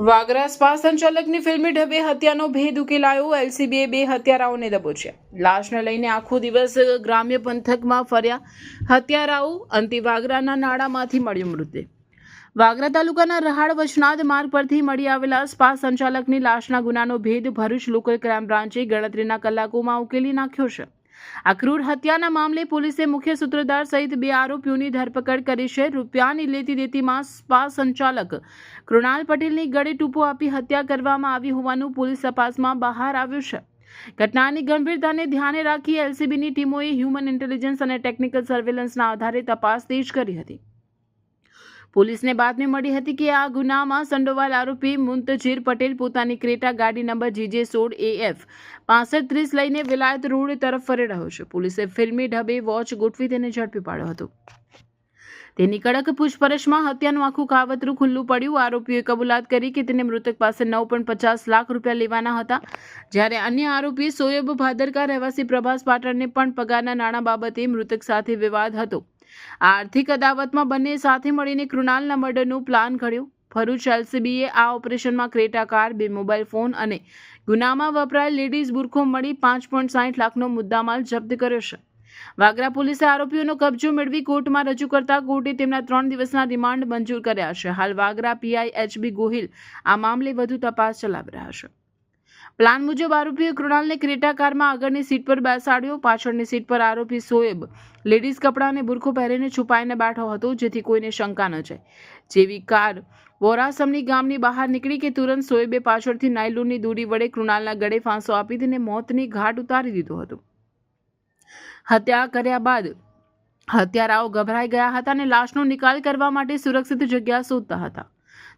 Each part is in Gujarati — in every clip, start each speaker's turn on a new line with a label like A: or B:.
A: વાગરા સ્પા સંચાલકની ફિલ્મી ઢબે હત્યાનો ભેદ ઉકેલાયો. એલસીબીએ 2 હત્યારાઓને દબોચ્યા. લાશને લઈને આખો દિવસ ગ્રામ્ય પંથકમાં ફર્યા હત્યારાઓ. અંતે વાગરાના નાળામાંથી મળ્યો મૃતદેહ. વાગરા તાલુકાના રહાડ વચનાદ માર્ગ પરથી મળી આવેલા સ્પા સંચાલકની લાશના ગુનાનો ભેદ ભરૂચ લોકલ ક્રાઇમ બ્રાન્ચે ગણતરીના કલાકોમાં ઉકેલી નાખ્યો છે. આ ક્રૂર હત્યાના મામલે પોલીસે મુખ્ય સૂત્રધાર સહિત 2 આરોપીઓની ધરપકડ કરી છે. રૂપિયાની લેતી દેતીમાં સ્પા સંચાલક કૃણાલ પટેલની ગળે ટૂંપો આપી હત્યા કરવામાં આવી હોવાનું પોલીસ તપાસમાં બહાર આવ્યું છે. ઘટનાની ગંભીરતાને ધ્યાને રાખી એલસીબીની ટીમોએ હ્યુમન ઇન્ટેલિજન્સ અને ટેકનિકલ સર્વેલન્સના આધારે તપાસ તેજ કરી હતી. પોલીસને બાતમી મળી હતી કે આ ગુનામાં સંડોવાયેલ આરોપી મુંતજીર પટેલ પોતાની ક્રેટા ગાડી નંબર GJ16AF 6530 લઈને વિલાયત રોડ તરફ ફરી રહ્યો છે. પોલીસે ફિલ્મી ઢબે વોચ ગોઠવી તેને ઝડપી પાડ્યો હતો. તેની કડક પૂછપરછમાં હત્યાનું આખું કાવતરું ખુલ્લું પડ્યું. આરોપીઓએ કબૂલાત કરી કે તેને મૃતક પાસે 9.50 લાખ રૂપિયા લેવાના હતા, જ્યારે અન્ય આરોપી સોયબ ભાદરકા રહેવાસી પ્રભાસ પાટણને પણ પગારના નાણાં બાબતે મૃતક સાથે વિવાદ હતો. આ આર્થિક અદાવતમાં બંને સાથે મળીને કૃણાલના મર્ડરનો પ્લાન ઘડ્યો. ભરૂચ એલસીબીએ આ ઓપરેશનમાં ક્રેટા કાર, 2 મોબાઈલ ફોન અને ગુનામાં વપરાયેલ લેડીઝ બુરખો મળી 5.60 લાખનો મુદ્દામાલ જપ્ત કર્યો છે. વાગરા પોલીસે આરોપીઓનો કબજો મેળવી કોર્ટમાં રજૂ કરતા કોર્ટે તેમના 3 દિવસના રિમાન્ડ મંજૂર કર્યા છે. હાલ વાગરા પીઆઈ HB ગોહિલ આ મામલે વધુ તપાસ ચલાવી રહ્યા છે. પ્લાન મુજબ આરોપીએ કૃણાલને ક્રેટા કારમાં આગળની સીટ પર બેસાડ્યો. પાછળની સીટ પર આરોપી સોએબ લેડીઝ કપડાં અને બુરખો પહેરીને છુપાઈને બેઠો હતો, જેથી કોઈને શંકા ન જાય. જેવી કાર વોરાસમની ગામની બહાર નીકળી કે તુરંત સોએબે પાછળથી નાયલોનની દોરી વડે કૃણાલના ગળે ફાંસો આપી તેને મોતની ઘાટ ઉતારી દીધો હતો. હત્યા કર્યા બાદ હત્યારાઓ ગભરાઈ ગયા હતા અને લાશનો નિકાલ કરવા માટે સુરક્ષિત જગ્યા શોધતા હતા.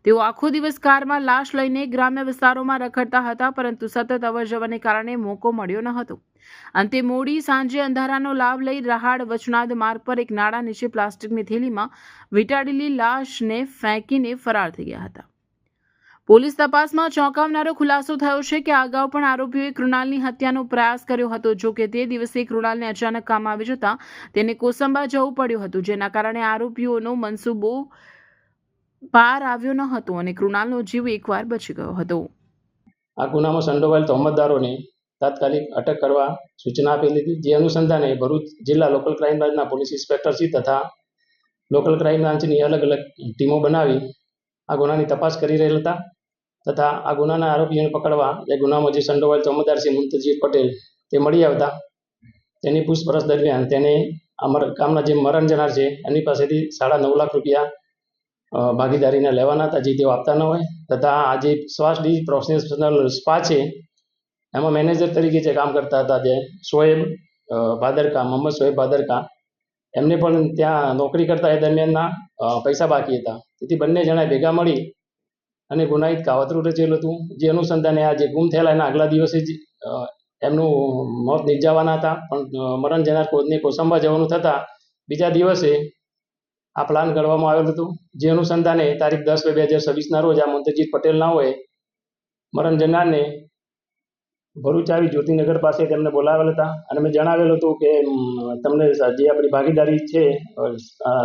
A: તેઓ આખો દિવસ કારમાં લાશ લઈને ગ્રામ્ય વિસ્તારોમાં રખડતા હતા, પરંતુ સતત અવરજવરને કારણે મોકો મળ્યો ન હતો. અંતે મોડી સાંજે અંધારાનો લાભ લઈ રહાડ વચનાદ માર્ગ પર એક નાળા નીચે પ્લાસ્ટિકની થેલીમાં વીંટાળેલી લાશને ફેંકીને ફરાર થઈ ગયા હતા. પોલીસ તપાસમાં ચોંકાવનારો ખુલાસો થયો છે કે અગાઉ પણ આરોપીઓએ કૃણાલની હત્યાનો પ્રયાસ કર્યો હતો. જો કે તે દિવસે કૃણાલને અચાનક કામ આવી જતા તેને કોસંબા જવું પડ્યું હતું, જેના કારણે આરોપીઓનો મનસૂબો પાર આવ્યો ન હતો અને કૃણાલનો જીવ એકવાર બચી ગયો હતો.
B: આ ગુનામાં સંડોવાયેલ તહોમતદારોને તાત્કાલિક અટક કરવા સૂચના આપેલી હતી, જે અનુસંધાને ભરૂચ જિલ્લા લોકલ ક્રાઇમ બ્રાન્ચના પોલીસ ઇન્સ્પેક્ટરશ્રી તથા લોકલ ક્રાઇમ બ્રાન્ચની અલગ અલગ ટીમો બનાવી આ ગુનાની તપાસ કરી રહેલ હતા. તથા આ ગુનાના આરોપીઓને પકડવા એ ગુનામાં જે સંડોવાયેલ તહોમતદાર છે મુંતજીર પટેલ તે મળી આવતા તેની પૂછપરછ દરમિયાન તેને કામના જે મરણ જનાર છે એની પાસેથી 9.5 લાખ રૂપિયા ભાગીદારીને લેવાના હતા, જે તેઓ આપતા ન હોય. તથા આ જે શ્વાસ ડી પ્રોફેશનલ સ્પા છે એમાં મેનેજર તરીકે જે કામ કરતા હતા જે સોએબ ભાદરકા, મોહમ્મદ સોએબ ભાદરકા, એમને પણ ત્યાં નોકરી કરતા એ દરમિયાનના પૈસા બાકી હતા. તેથી બંને જણાએ ભેગા મળી અને ગુનાહિત કાવતરું રચેલું હતું, જે અનુસંધાને આ જે ગુમ થયેલા એના આગલા દિવસે જ એમનું મોત નિપજાવવાના હતા. પણ મરણ જનાર કોદને કોસંબા જવાનું થતાં બીજા દિવસે આ પ્લાન કરવામાં આવેલું હતું, જે અનુસંધાને તારીખ 10/2/2026ના રોજ આ મુંતજીર પટેલના હોય મરણ જનારને ભરૂચ આવી જ્યોતિનગર પાસે તેમને બોલાવેલ હતા અને મેં જણાવેલું હતું કે તમને જે આપણી ભાગીદારી છે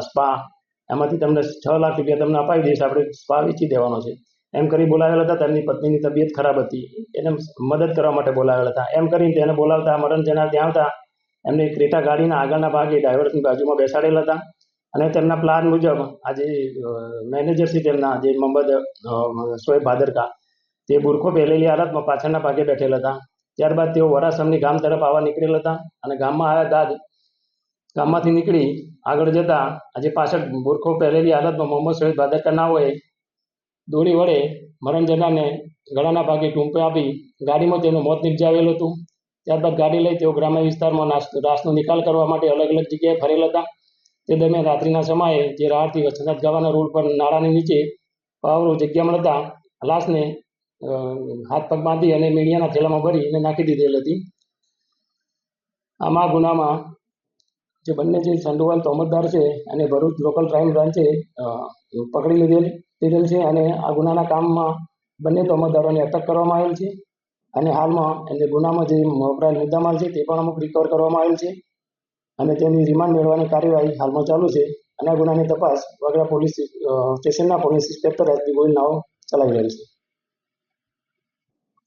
B: સ્પા એમાંથી તમને 6 લાખ રૂપિયા તમને અપાવી દઈશ, આપણે સ્પા વેચી દેવાનો છે એમ કરી બોલાવેલ હતા. તેમની પત્નીની તબિયત ખરાબ હતી, એને મદદ કરવા માટે બોલાવેલ હતા. એમ કરીને તેને બોલાવતા મરણ જનાર ત્યાં આવતા એમને ક્રેટા ગાડીના આગળના ભાગે ડ્રાઈવરની બાજુમાં બેસાડેલ હતા અને તેમના પ્લાન મુજબ આજે મેનેજર છે તેમના જે મોહમ્મદ સોએબ ભાદરકા તે બુરખો પહેરેલી હાલતમાં પાછળના ભાગે બેઠેલા હતા. ત્યારબાદ તેઓ વરાસમની ગામ તરફ આવવા નીકળેલા હતા અને ગામમાં આવ્યા બાદ ગામમાંથી નીકળી આગળ જતા આજે પાછળ બુરખો પહેરેલી હાલતમાં મોહમ્મદ સોએબ ભાદરકા ના હોય દોરી વડે મરણ જનારને ગળાના ભાગે ટૂંપો આપી ગાડીમાં તેનું મોત નિપજાવેલું હતું. ત્યારબાદ ગાડી લઈ તેઓ ગ્રામ્ય વિસ્તારમાં લાશનો નિકાલ કરવા માટે અલગ અલગ જગ્યાએ ફરેલા હતા. તે દરમિયાન રાત્રિના સમયે જે રાહડથી વચનાદ ગાવાના રોડ પર નાળાની નીચે પાવરો જગ્યા મળતા લાશને હાથ પગ બાંધી અને મીડિયાના થેલામાં ભરીને નાખી દીધેલ હતી. આમાં ગુનામાં જે બંને જે સંડોવાયેલ તહોમતદાર છે અને ભરૂચ લોકલ ક્રાઇમ બ્રાન્ચે પકડી લીધેલ છે અને આ ગુનાના કામમાં બંને તહોમતદારોને અટક કરવામાં આવેલ છે અને હાલમાં એને ગુનામાં જે વપરાયેલ મુદ્દામાલ છે તે પણ અમુક રિકવર કરવામાં આવેલ છે અને તેની રિમાન્ડ મેળવવાની કાર્યવાહી હાલમાં ચાલુ છે અને આ ગુનાની તપાસ વાગરા પોલીસ સ્ટેશનના પોલીસ ઇન્સ્પેક્ટર HB ગોહિલ નાઓ ચલાવી રહેલ છે.